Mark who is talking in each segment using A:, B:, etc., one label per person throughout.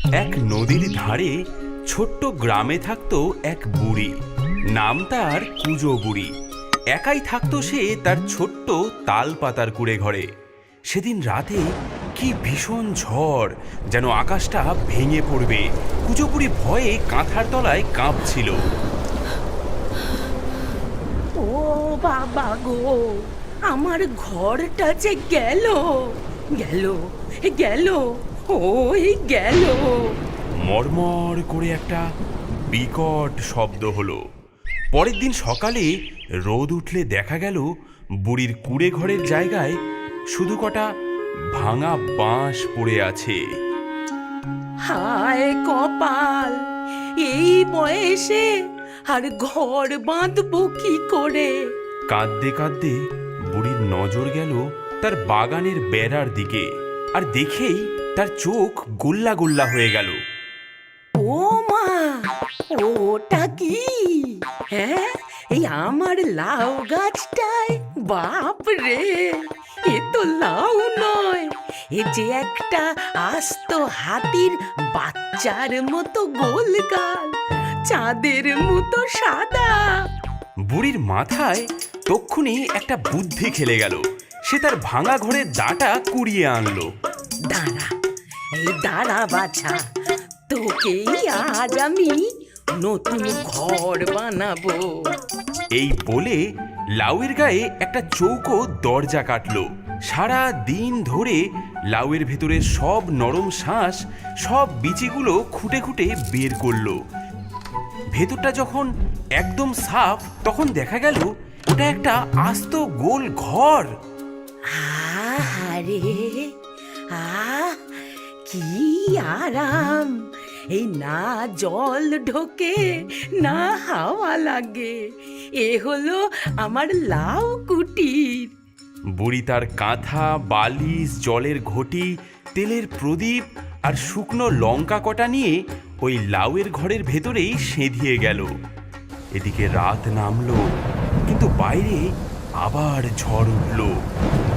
A: এক নদীর ধারে ছোট্ট গ্রামে থাকতো এক বুড়ি। নাম তার কুজো বুড়ি। একাই থাকতো সে তার ছোট্ট তাল পাতার কুড়ে ঘরে। সেদিন রাতে কি ভীষণ ঝড়, যেন আকাশটা ভেঙে পড়বে। কুজো বুড়ি ভয়ে কাঁথার তলায় কাঁপছিল।
B: ও বাবা গো, আমার ঘরটা যে গেল গেল গেল, ওই গেল।
A: মরমর করে একটা বিকট শব্দ হলো। পরের দিন সকালে রোদ উঠলে দেখা গেল বুড়ির কুড়ে ঘরের জায়গায় শুধু কটা ভাঙা বাঁশ পড়ে আছে।
B: হায় কপাল, এই বয়সে আর ঘর বাঁধবো কি করে?
A: কাঁদতে কাঁদতে বুড়ির নজর গেল তার বাগানের বেড়ার দিকে, আর দেখেই তার চোখ গোল্লা গোল্লা হয়ে গেল।
B: ও মা, ওটা কি? হ্যাঁ, এই আমার লাউ গাছটায়, বাপ রে, এ তো লাউ নয়, এ যে একটা আস্ত হাতির বাচ্চার মতো গোল গাল, চাঁদের মতো সাদা।
A: বুড়ির মাথায় তক্ষুনি একটা বুদ্ধি খেলে গেল। সে তার ভাঙা ঘরের দাঁটা কুড়িয়ে আনলো।
B: দাঁড়া, এই দাঁড়া বাছা, তোকেই আজ আমি নতুন ঘর বানাবো।
A: এই বলে লাউয়ের গায়ে একটা চৌকো দরজা কাটলো। সারা দিন ধরে লাউয়ের ভেতরে সব নরম শাঁস, সব বিচিগুলো খুঁটে খুঁটে বের করলো। ভেতরটা যখন একদম সাফ, তখন দেখা গেল ওটা একটা আস্ত গোল ঘর।
B: আরে, আহ, কি আরাম! এই না জল ঢোকে, না হাওয়া লাগে, এ হলো আমার লাউ কুটির।
A: বুড়ি তার কাঁথা, বালিশ, জলের ঘটি, তেলের প্রদীপ আর শুকনো লঙ্কা কটা নিয়ে ওই লাউয়ের ঘরের ভেতরেই সেঁধিয়ে গেল। এদিকে রাত নামলো, কিন্তু বাইরে আবার ঝড় উঠল।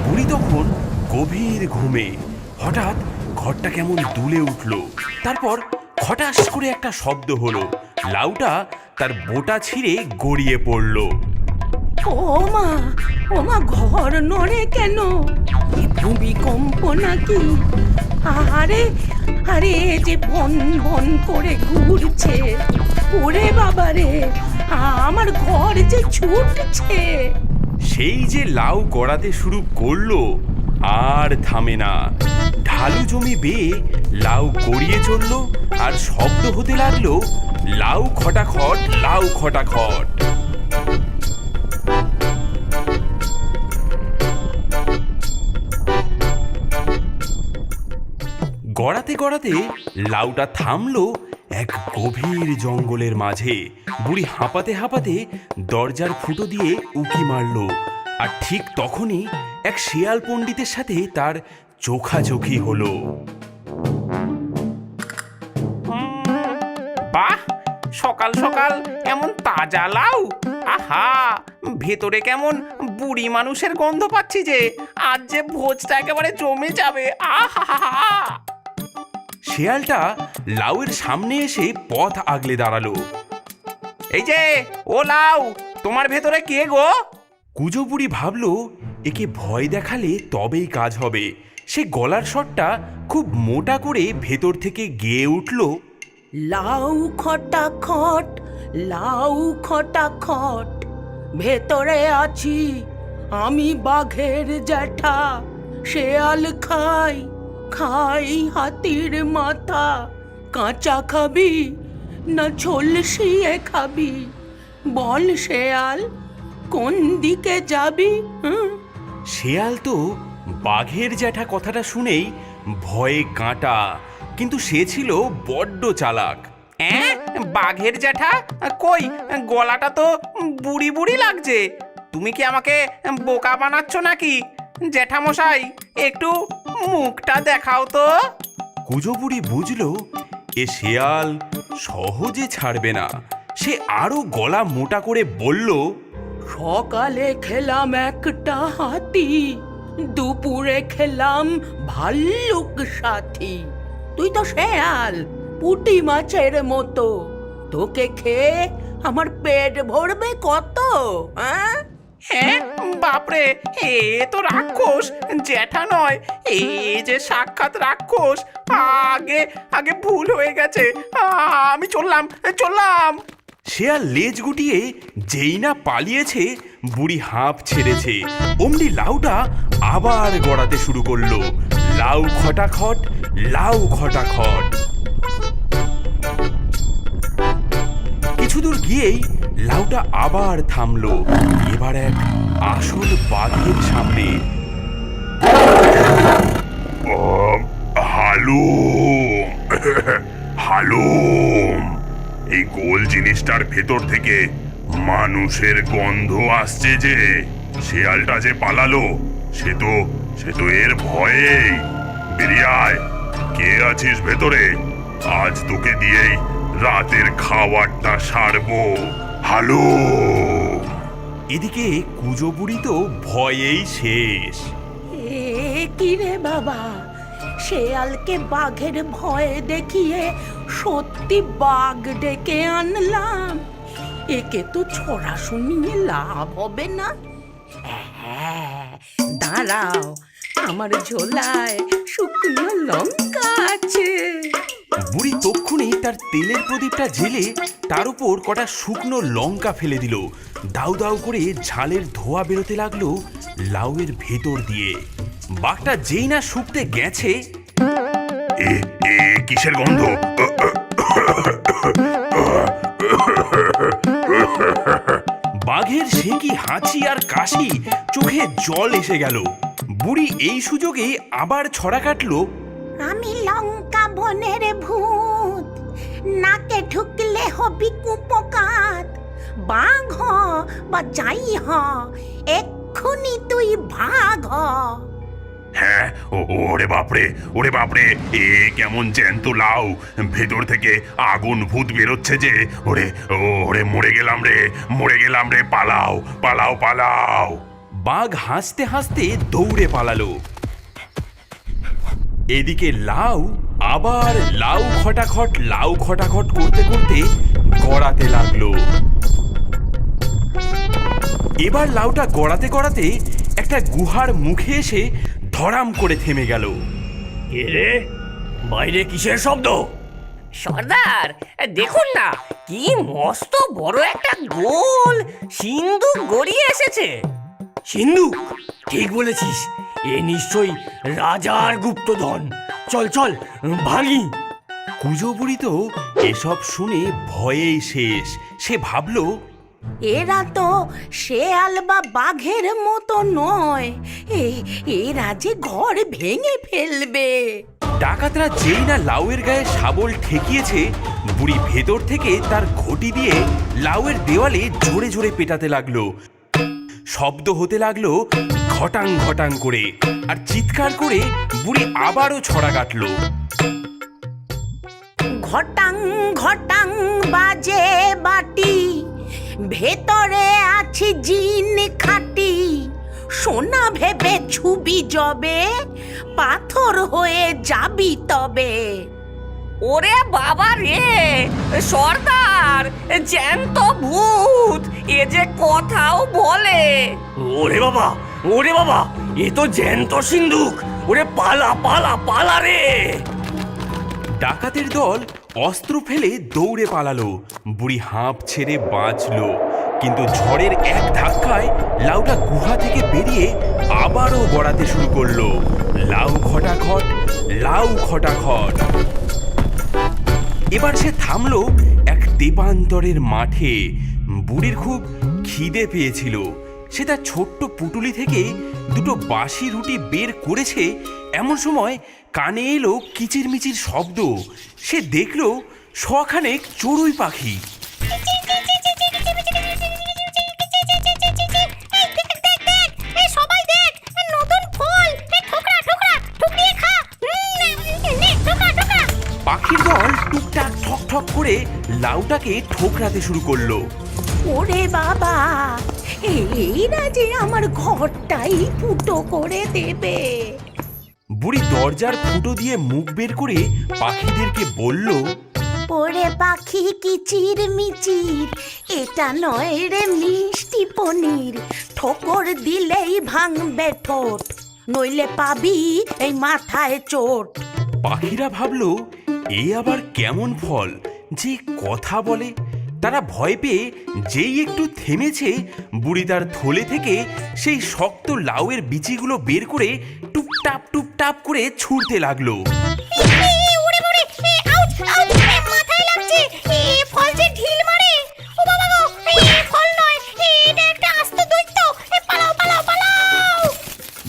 A: বুড়ি তখন গভীর ঘুমে। হঠাৎ ঘরটা কেমন দুলে উঠল। তারপর খটাস করে একটা শব্দ হলো। লাউটা তার বোটা ছিঁড়ে গড়িয়ে পড়ল।
B: ও মা, ও মা, ঘর নড়ে কেন? এ ভূমিকম্প নাকি? আরে আরে, এ যে বন বন করে ঘুরছে। ওরে বাবা রে, আমার ঘর যে ছুটছে।
A: সেই যে লাউ গড়াতে শুরু করলো, আর থামে না। ঢালু জমি বেয়ে লাউ গড়িয়ে চলল, আর শব্দ হতে লাগলো লাউ খটাখট, লাউ খটাখট। গড়াতে গড়াতে লাউটা থামলো এক গভীর জঙ্গলের মাঝে। বুড়ি হাঁপাতে হাঁপাতে দরজার ফুটো দিয়ে উঁকি মারল, আর ঠিক তখনই এক শেয়াল পণ্ডিতের সাথে তার চোখাচোখি হলো।
C: বাহ, সকাল সকাল এমন তাজা লাউ! আহা, ভেতরে কেমন বুড়ি মানুষের গন্ধ পাচ্ছি যে! আজ যে ভোজটা একেবারে জমে যাবে। আহা!
A: শেয়ালটা লাউয়ের সামনে এসে পথ আগলে দাঁড়ালো।
C: এই যে, ও লাউ, তোমার ভেতরে কে গো?
A: কুজো বুড়ি ভাবলো একে ভয় দেখালে তবেই কাজ হবে। সে গলার স্বরটা খুব মোটা করে ভেতর থেকে গেয়ে উঠল।
B: লাউ খটাখট, লাউ খটাখট, ভেতরে আছি আমি বাঘের জ্যাঠা। শেয়াল খাই, খাই হাতির মাথা। কাঁচা খাবি না ঝলসিয়ে খাবি? বল শেয়াল, কোন দিকে যাবি?
A: শেয়াল তো বাঘের জ্যাঠা কথাটা শুনেই ভয়ে কাঁটা, কিন্তু সে ছিল বড্ড চালাক।
C: হ্যাঁ, বাঘের জ্যাঠা? কই, গলাটা তো বুড়ি বুড়ি লাগছে। তুমি কি আমাকে বোকা বানাচ্ছ নাকি? জ্যাঠামশাই, একটু মুখটা দেখাও তো।
A: কুজো বুড়ি বুঝলো এ শেয়াল সহজে ছাড়বে না। সে আরো গলা মোটা করে বলল,
B: সকালে খেলাম একটা হাতি, দুপুরে খেলাম ভাল্লুক সাথী, তুই তো শেয়াল, পুঁটি মাছের মতো। তোকে খেয়ে আমার পেট ভরবে কত? হ্যাঁ,
C: হ্যাঁ বাপরে, এ তো রাক্ষস, জ্যাঠা নয়, এ যে সাক্ষাৎ রাক্ষস। আগে আগে ভুল হয়ে গেছে, আমি চললাম।
A: শেয়াল লেজ গুটিয়ে যেই না পালিয়েছে, বুড়ি হাঁপ ছেড়েছে। অমনি লাউটা আবার গড়াতে শুরু করলো। লাউ খটাখট, লাউ খটাখট। কিছু দূর গিয়েই লাউটা আবার থামলো। এবার এক আসল বাঘের সামনে।
D: হালুম হালুম, এই গোল জিনিসটার ভেতর থেকে মানুষের গন্ধ আসছে যে। শেয়ালটা যে পালালো, সে তো এর ভয়েই। বেরিয়ে আয়, কে আছিস ভেতরে? আজ তোকে দিয়েই রাতের খাবারটা সারবো। হালুম।
A: এদিকে কুজো বুড়ি তো ভয়েই শেষ।
B: এ কি রে বাবা, শেয়ালকে বাঘের ভয় দেখিয়ে সত্যি বাঘ ডেকে আনলাম। একে তো ছড়া শুনিয়ে লাভ হবে না। হ্যাঁ, দাঁড়াও, আমার ঝোলায় শুকনো লঙ্কা আছে।
A: বুড়ি তক্ষুনি তার তেলের প্রদীপটা জেলে তার উপর কটা শুকনো লঙ্কা ফেলে দিল। দাউ দাউ করে ঝালের ধোঁয়া বেরোতে লাগলো লাউয়ের ভেতর দিয়ে। বাঘটা যেই না শুকতে গেছে,
D: এ এ কিসের গন্ধ?
A: বাঘের সে কি হাঁচি আর কাশি, চোখে জল এসে গেল। বুড়ি এই সুযোগে আবার ছড়া কাটলো।
B: আমি লঙ্কা বনের ভূত, নাকে ঢুকলে হবি কুপকাত। বাঘ হ বা যাই হ, এক্ষুনি তুই ভাগ হ।
D: হ্যাঁ, ওরে বাপরে, এ কেমন জ্যান্ত লাউ! ভেতর থেকে আগুন ভূত বেরোচ্ছে যে। ওরে মরে গেলাম রে, পালাও।
A: বাঘ হাসতে হাসতে দৌড়ে পালালো। এদিকে লাউ আবার লাউ খটাখট করতে করতে গড়াতে লাগলো। এবার লাউটা গড়াতে গড়াতে একটা গুহার মুখে এসে ধরাম করে থেমে গেল।
E: রে, বাইরে কিসের শব্দ?
F: সর্দার, দেখুন না, কি মস্ত বড় একটা গোল সিন্ধুক গড়িয়ে এসেছে।
E: সিন্ধু, ঠিক বলেছিস, এ নিশ্চয়ই রাজার গুপ্তধন। চল ভাগি।
A: কুজো বুড়ি তো এসব শুনে ভয়েই শেষ। সে ভাবলো,
B: এরা তো শেয়াল বা বাঘের মতো নয়, এরা যে ঘর ভেঙে ফেলবে।
A: ডাকাতরা যেই না লাউয়ের গায়ে শাবল ঠেকিয়েছে, বুড়ি ভেতর থেকে তার ঘটি দিয়ে লাউয়ের দেওয়ালে জোরে জোরে পেটাতে লাগলো। শব্দ হতে লাগলো ঘটাং ঘটাং করে, আর চিৎকার করে বুড়ি আবারও ছড়া কাটলো।
B: ঘটাং ঘটাং বাজে বাটি, ভেতরে আছে জিন খাটি। সোনা ভেবে ছুবি জবে, পাথর হয়ে যাবি তবে।
F: ওরে বাবা রে, সর্দার, জ্যান্ত ভূত, এ যে কথাও বলে।
E: ওরে বাবা, এ তো জ্যান্ত সিন্ধুক। ওরে পালা রে।
A: ডাকাতের দল অস্ত্র ফেলে দৌড়ে পালালো। বুড়ি হাঁপ ছেড়ে বাঁচলো, কিন্তু ঝড়ের এক ধাক্কায় লাউটা গুহা থেকে বেরিয়ে আবারও গড়াতে শুরু করলো। লাউ খটাখট। এবার সে থামলো এক তেপান্তরের মাঠে। বুড়ির খুব খিদে পেয়েছিল। সে তার ছোট্ট পুটুলি থেকে দুটো বাসি রুটি বের করেছে। এমন সময় কানে এলো কিচিরমিচির শব্দ। সে দেখলো শখানেক চড়ুই পাখি। পাখির দল টুকটাক ঠক ঠক করে লাউটাকে ঠোকরাতে শুরু করলো।
B: ওরে বাবা, এরা যে আমার ঘরটাই ফুটো করে দেবে।
A: বুড়ি দরজার ফুটো দিয়ে মুখ বের করে পাখিদেরকে বলল,
B: ওরে পাখি কিচির মিচির, এটা নয় রে মিষ্টি পনির, ঠোকর দিলেই ভাঙবে ঠোঁট, নইলে পাবি এই মাথায় চোট।
A: পাখিরা ভাবলো এ আবার কেমন ফল যে কথা বলে। তারা ভয় পেয়ে যেই একটু থেমেছে, বুড়ি তার থলে থেকে সেই শক্ত লাউয়ের বিচিগুলো বের করে টুপটাপ টুপটাপ করে ছুঁড়তে লাগলো।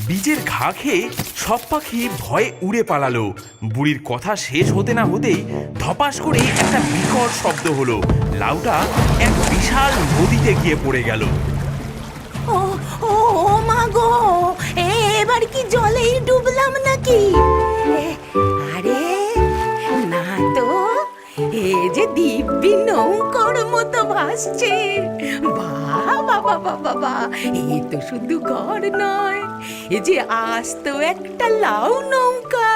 A: বীজের ঘা খেয়ে সব পাখি ভয়ে উড়ে পালালো। বুড়ির কথা শেষ হতে না হতেই ধপাস করে একটা বিকট শব্দ হলো। লাউটা এক বিশাল নদীতে গিয়ে পড়ে গেল।
B: ও ও ও মা গো, এবার কি জলেই ডুবলাম নাকি? আরে না তো, এ যে দিব্যি নৌকোর মতো ভাসছে। বাহ বাবা বাবা বা, এ তো শুধু ঘর নয়, এ যে আস্ত একটা লাউ নৌকা।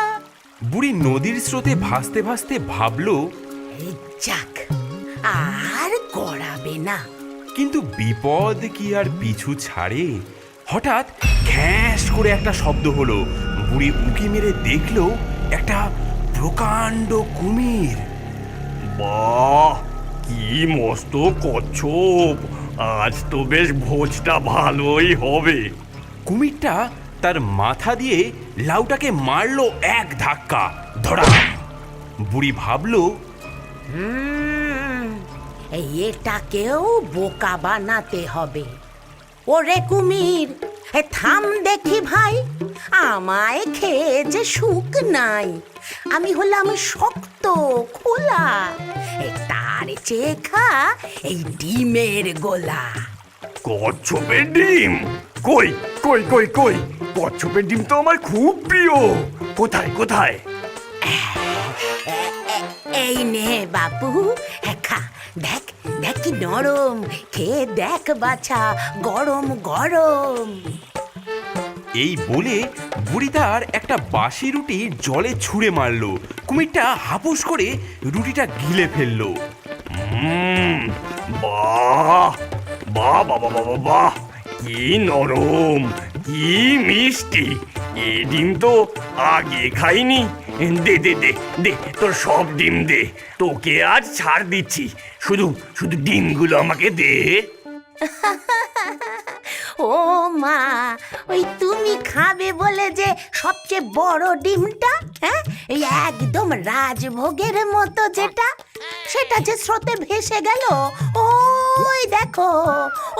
A: বুড়ি নদীর স্রোতে ভাসতে ভাসতে ভাবলো,
B: এই যাক, আর গড়াবে না।
A: কিন্তু বিপদ কি আর পিছু ছাড়ে? হঠাৎ ঘ্যাঁস করে একটা শব্দ হলো। বুড়ি উঁকি মেরে দেখলো একটা প্রকাণ্ড কুমির।
E: বাহ, কি মস্ত কচ্ছপ! আজ তো বেশ ভোজটা ভালোই হবে।
A: কুমিরটা তার মাথা দিয়ে লাউটাকে মারলো এক ধাক্কা, ধরা। বুড়ি ভাবলো,
B: এটাকেও বোকা বানাতে হবে। ওরে কুমির, থাম দেখি ভাই, আমায় খেয়ে যে সুখ নাই। আমি হলাম শক্ত খোলা, তার চেয়ে খা এই ডিমের গোলা।
E: কচ্ছপের ডিম? কই কই কই কই, কচ্ছপের ডিম তো আমার খুব প্রিয়। কোথায় কোথায়?
B: এই নে বাপু, খা, দেখ দেখ কি নরম, খেয়ে দেখ বাছা, গরম গরম।
A: এই বলে বুড়ি তার একটা বাসি রুটি জলে ছুঁড়ে মারলো। কুমিরটা হাপুস করে রুটিটা গিলে ফেললো।
E: বাহ বাহ বাবা বাবা বাহ, কি নরম, কি মিষ্টি! এই ডিম তো আগে খাইনি। দে দে দে দে, তোর সব ডিম দে, তোকে আজ ছাড় দিচ্ছি। শুধু শুধু ডিমগুলো আমাকে দে।
B: ও মা, ওই তুমি খাবে বলে যে সবচেয়ে বড় ডিমটা, হ্যাঁ, এই একদম রাজভোগের মতো যেটা, সেটা যে স্রোতে ভেসে গেল। ওই দেখো,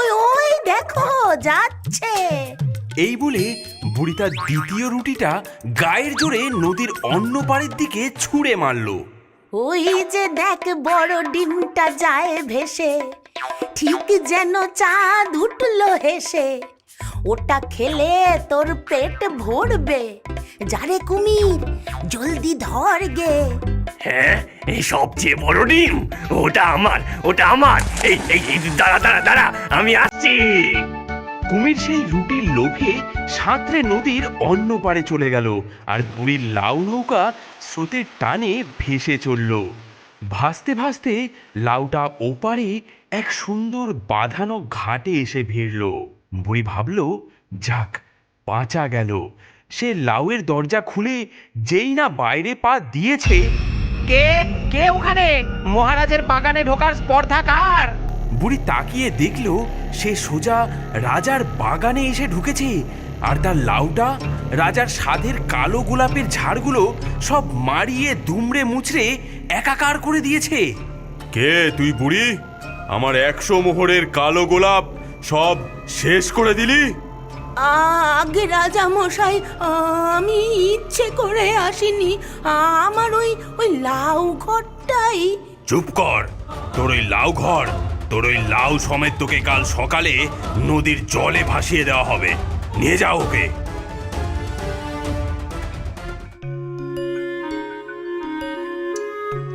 B: ওই দেখো যাচ্ছে।
A: এই বলে বুড়ি তার দ্বিতীয় রুটিটা গায়ের জোরে নদীর অন্য পাড়ের দিকে ছুঁড়ে মারলো।
B: ওই যে দেখ বড় ডিমটা যায় ভেসে, ঠিক যেন চাঁদ উঠলো হেসে। ওটা খেলে তোর পেট ভরবে। যারে কুমির, জলদি ধর গে।
E: হ্যাঁ, এই সবচেয়ে বড় ডিম, ওটা আমার, ওটা আমার। এই এই এই, দাঁড়া দাঁড়া দাঁড়া, আমি আসছি।
A: কুমির সেই রুটির লোভে সাঁতরে নদীর অন্য পাড়ে চলে গেল, আর বুড়ির লাউ নৌকা স্রোতের টানে ভেসে চলল। ভাসতে ভাসতে লাউটা ওপারে এক সুন্দর বাঁধানো ঘাটে এসে ভিড়ল। বুড়ি ভাবল, যাক, বাঁচা গেল। সে লাউয়ের দরজা খুলে যেই না বাইরে পা দিয়েছে,
C: কে কে ওখানে? মহারাজের বাগানে ঢোকার স্পর্ধা কার?
A: বুড়ি তাকিয়ে দেখলো সে সোজা রাজার বাগানে এসে ঢুকেছে, আর তার লাউটা রাজার সাধের কালো গোলাপের ঝাড়গুলো সব মারিয়ে দুমড়ে মুচড়ে একাকার করে দিয়েছে। কে তুই বুড়ি? আমার 100 মোহরের কালো গোলাপ সব শেষ করে দিলি?
B: আগে রাজা মশাই, আমি ইচ্ছে করে আসিনি। আমার ওই লাউ ঘরটাই।
A: চুপ কর! তোর ওই লাউ ঘর, তোর ওই লাউ সমেত তোকে কাল সকালে নদীর জলে ভাসিয়ে দেওয়া হবে। নিয়ে যাও ওকে।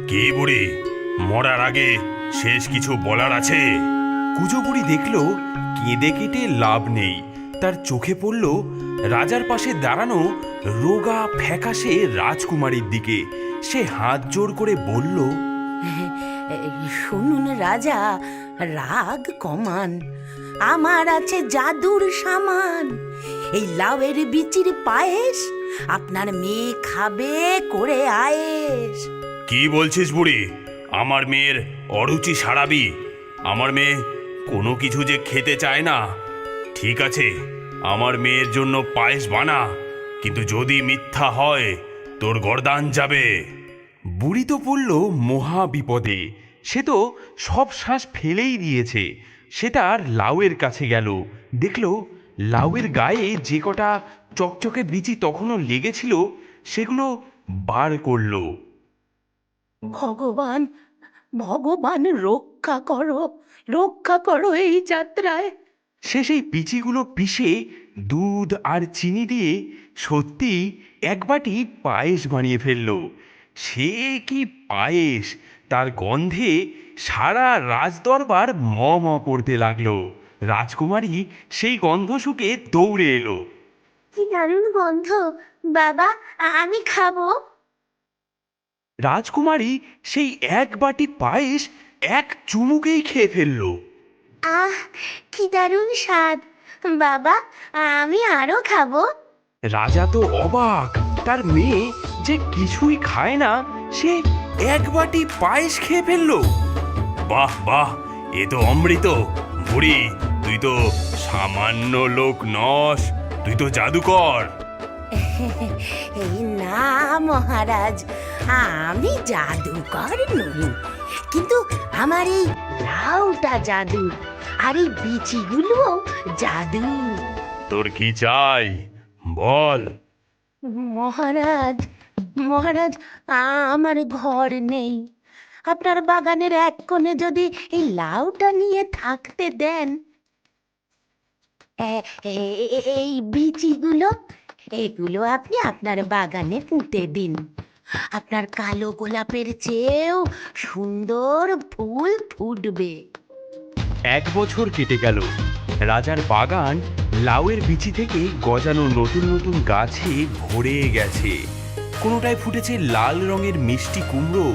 A: কি বুড়ি, মরার আগে শেষ কিছু বলার আছে? কুজো বুড়ি দেখলো কেঁদে কেটে লাভ নেই, তার চোখে পড়ল রাজার পাশে দাঁড়ানো রোগা ফ্যাকাশে রাজকুমারীর দিকে। সে হাত জোড় করে বলল,
B: শুনুন রাজা, রাগ কমান। আমার আছে জাদুর সামান। এই লাউয়ের বিচির পায়েস আপনার মেয়ে খাবে করে আয়েস।
A: কি বলছিস বুড়ি? আমার মেয়ের অরুচি সারাবি? আমার মেয়ে কোনো কিছু যে খেতে চায় না। ঠিক আছে, আমার মেয়ের জন্য পায়েস বানা, কিন্তু যদি মিথ্যা হয় তোর গর্দান যাবে। বুড়ি তো পড়ল মহা বিপদে। সে তো সব শ্বাস ফেলেই দিয়েছে। সে তার লাউয়ের কাছে গেল, দেখল লাউয়ের গায়ে যে কটা চকচকে বিচি তখনও লেগেছিল সেগুলো বার করলো।
B: ভগবান, ভগবান রক্ষা করো, রক্ষা করো এই যাত্রায়।
A: সে সেই বিচিগুলো পিষে দুধ আর চিনি দিয়ে সত্যি এক বাটি পায়েস বানিয়ে ফেলল। সে কি পায়েস! তার গন্ধে সারা রাজদরবার ম ম করতে লাগলো। রাজকুমারী সেই গন্ধ শুকে দৌড়ে এলো।
G: কি দারুণ গন্ধ! বাবা, আমি খাবো।
A: রাজকুমারী সেই এক বাটি পায়েস এক চুমুকেই খেয়ে ফেললো।
G: আহ, কি দারুণ স্বাদ! বাবা, আমি আরো খাবো।
A: রাজা তো অবাক, তার মেয়ে যে কিছুই খায় না সে এক বাটি পায়েস খেয়ে ফেললো। বাহ বাহ, এ তো অমৃত। বুড়ি, তুই তো সামান্য লোক নস, তুই তো জাদুকর।
B: এই না মহারাজ, আমি জাদুকর নই, কিন্তু আমার এই লাউটা জাদু, আর এই বিচিগুলো জাদু।
A: তোর কি চাই বল?
B: মহারাজ, মহারাজ, আমার ঘর নেই। আপনার বাগানের এক কোণে যদি এই লাউটা নিয়ে থাকতে দেন। এই বিচিগুলো, এগুলো আপনি আপনার বাগানে পুঁতে দিন। আপনার কালো গোলাপের চেয়েও সুন্দর ফুল ফুটবে।
A: 1 বছর কেটে গেল। রাজার বাগান লাউয়ের বিচি থেকে গজানো নতুন নতুন গাছে ভরে গেছে। কোনোটায় ফুটেছে লাল রঙের মিষ্টি কুমড়ো,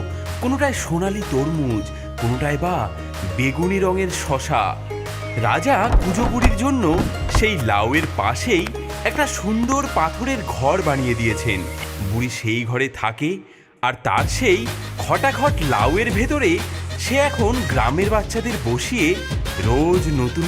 A: কোনোটায় সোনালি তরমুজ, কোনোটায় বা বেগুনি রঙের শশা। রাজা কুঁজো বুড়ির জন্য সেই লাউয়ের পাশেই একটা সুন্দর পাথরের ঘর বানিয়ে দিয়েছেন। বুড়ি সেই ঘরে থাকে, আর তার সেই খটাখট লাউয়ের ভেতরে সে এখন গ্রামের বাচ্চাদের বসিয়ে রোজ নতুন